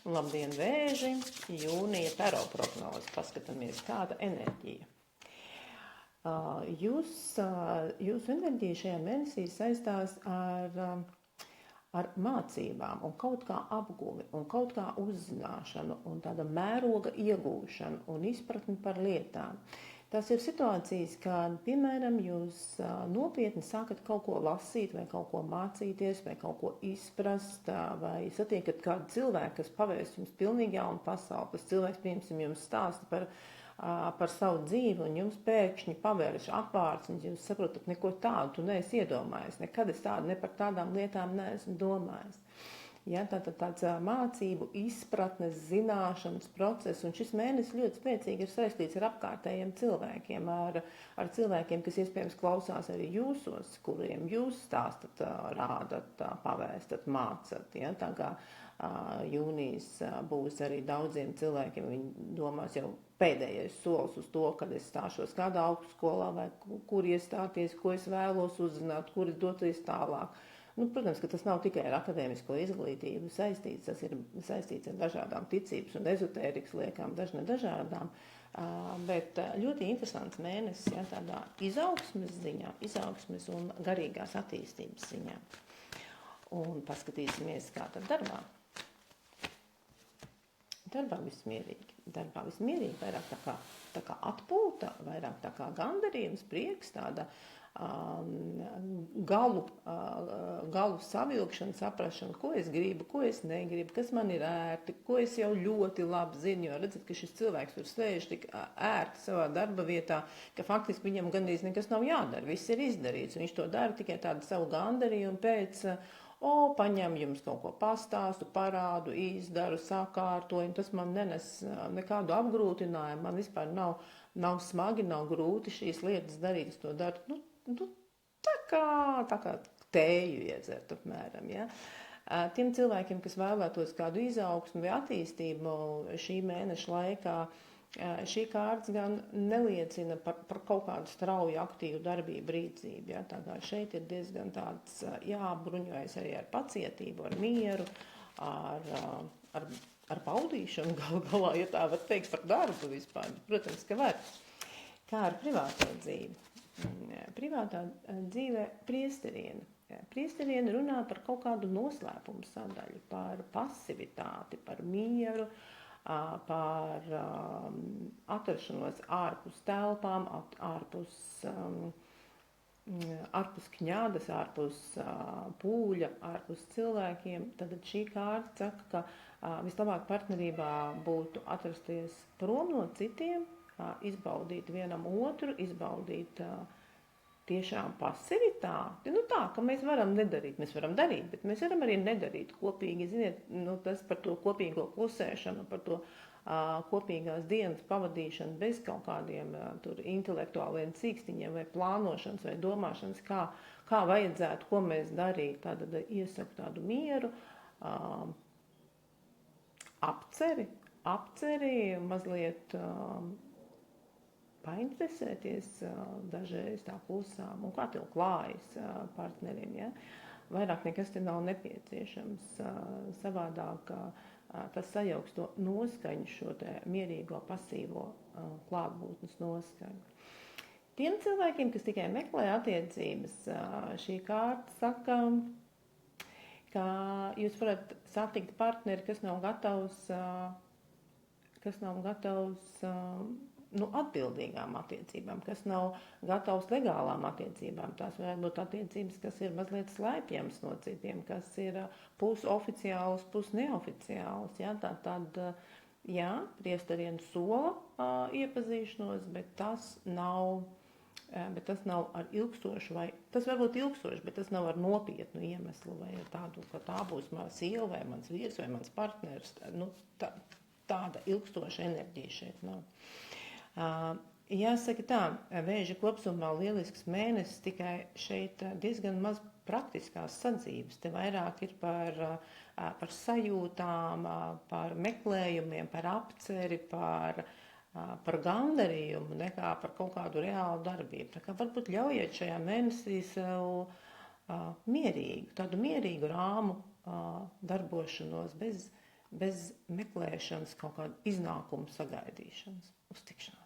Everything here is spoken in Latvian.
Labdien, Vēži! Jūnija tarot prognoze. Paskatāmies, kāda enerģija. Jūsu enerģija šajā mēnesī saistās ar mācībām un kaut kā apguvi un kaut kā uzzināšanu un tāda mēroga iegūšanu un izpratni par lietām. Tas ir situācijas, kad, piemēram, jūs nopietni sākat kaut ko lasīt vai kaut ko mācīties vai kaut ko izprast vai satiekat kādu cilvēku, kas pavēst jums pilnīgi jaunu pasauli. Tas cilvēks, piemēram, jums stāsta par savu dzīvi un jums pēkšņi pavērš apvārtsnis, jūs saprotat, neko tādu tu neesi iedomājies, nekad es tādu ne par tādām lietām neesmu domājis. Ja, tāds mācību, izpratnes, zināšanas process, un šis mēnesis ļoti spēcīgi ir saistīts ar apkārtējiem cilvēkiem, ar cilvēkiem, kas iespējams klausās arī jūsos, kuriem jūs stāstat, rādat, pavēstat, mācat. Ja, tā kā jūnijas būs arī daudziem cilvēkiem, viņi domās jau pēdējais solis uz to, kad es stāšos kādā augstskolā vai kur iestāties, ko es vēlos uzzināt, kur es doties tālāk. Protams, ka tas nav tikai ar akadēmisko izglītību saistīts, tas ir saistīts ar dažādām ticības un ezotērikas liekām, dažādām, bet ļoti interesants mēnesis, ja, tādā izaugsmes ziņā, izaugsmes un garīgās attīstības ziņā. Un paskatīsimies, kā tad darbā. Darbā viss mierīgi, vairāk tā kā atpūta, vairāk tā kā gandarījums, prieks, tāda galu savilkšana, saprašana, ko es gribu, ko es negribu, kas man ir ērti, ko es jau ļoti labi zinu, jo redzat, ka šis cilvēks tur sēž tik ērti savā darba vietā, ka faktiski viņam gandrīz nekas nav jādara, viss ir izdarīts, un viņš to dara tikai tādu savu gandarījumu pēc, paņem jums kaut ko pastāstu, parādu, izdaru, sakārtoju, tas man nenes nekādu apgrūtinājumu, man vispār nav smagi, nav grūti šīs lietas darīt, es to daru, tā kā tēju iedzert apmēram, ja. Tiem cilvēkiem, kas vēlētos kādu izaugsmu vai attīstību šī mēneša laikā, šī kārtas gan neliecina par kaut kādu strauju aktīvu darbību rīcību, ja. Tā kā šeit ir diezgan tāds jābruņojas arī ar pacietību, ar mieru, ar baudīšanu galā, ja tā var teikt par darbu vispār. Protams, ka var. Kā ar privāto dzīvi? Privātā dzīve priesteriene. Priesteriene runā par kaut kādu noslēpumu sadaļu, par pasivitāti, par mieru, par atrašanos ārpus telpām, ārpus kņādas, ārpus pūļa, ārpus cilvēkiem. Tad šī kārta saka, ka vislabāk partnerībā būtu atrasties prom no citiem, izbaudīt vienam otru, izbaudīt tiešām pasivitāti. Tā, ka mēs varam nedarīt, mēs varam darīt, bet mēs varam arī nedarīt kopīgi. Ziniet, tas par to kopīgo klusēšanu, par to kopīgās dienas pavadīšanu bez kaut kādiem tur intelektuāliem cīkstiņiem vai plānošanas vai domāšanas, kā vajadzētu, ko mēs darīt. Tātad iesaku tādu mieru, apceri mazliet painteresēties dažreiz tā klusām, un kā tev klājas partnerim, ja? Vairāk nekas te nav nepieciešams, savādāk tas sajauks to noskaņu, šo te mierīgo, pasīvo klātbūtnes noskaņu. Tiem cilvēkiem, kas tikai meklē attiecības, šī kārta saka, ka jūs varat satikt partneri, kas nav gatavs atbildīgām attiecībām, kas nav gatavs legālām attiecībām. Tās varētu būt attiecības, kas ir mazliet slēpjams no citiem, kas ir pusoficiāls, pusneoficiāls. Ja? Tad, priesteriena sola iepazīšanos, bet tas nav ar ilgstošu, vai tas var būt ilgstoši, bet tas nav ar nopietnu iemeslu, vai ar tādu, ka tā būs mana sieva, vai mans vīrs, vai mans partners. Tāda ilgstoša enerģija šeit nav. Jāsaka tā, Vēža kopsumā lielisks mēnesis, tikai šeit diezgan maz praktiskās sadzīves. Te vairāk ir par sajūtām, par meklējumiem, par apceri, par gandarījumu, nekā par kaut kādu reālu darbību. Tā kā varbūt ļaujiet šajā mēnesī sev tādu mierīgu rāmu darbošanos bez bez meklēšanas, kaut kāda iznākuma sagaidīšanas. Uz tikšanos!